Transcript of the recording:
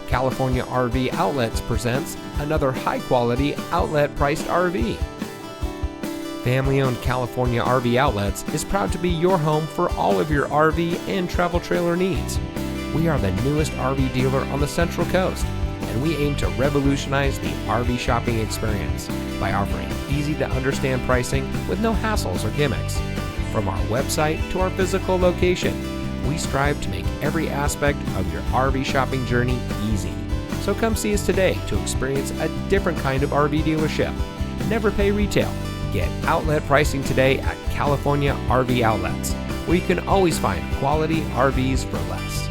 California RV Outlets presents another high-quality, outlet-priced RV. Family-owned California RV Outlets is proud to be your home for all of your RV and travel trailer needs. We are the newest RV dealer on the Central Coast, and we aim to revolutionize the RV shopping experience by offering easy-to-understand pricing with no hassles or gimmicks. From our website to our physical location, we strive to make every aspect of your RV shopping journey easy. So come see us today to experience a different kind of RV dealership. Never pay retail. Get outlet pricing today at California RV Outlets, where you can always find quality RVs for less.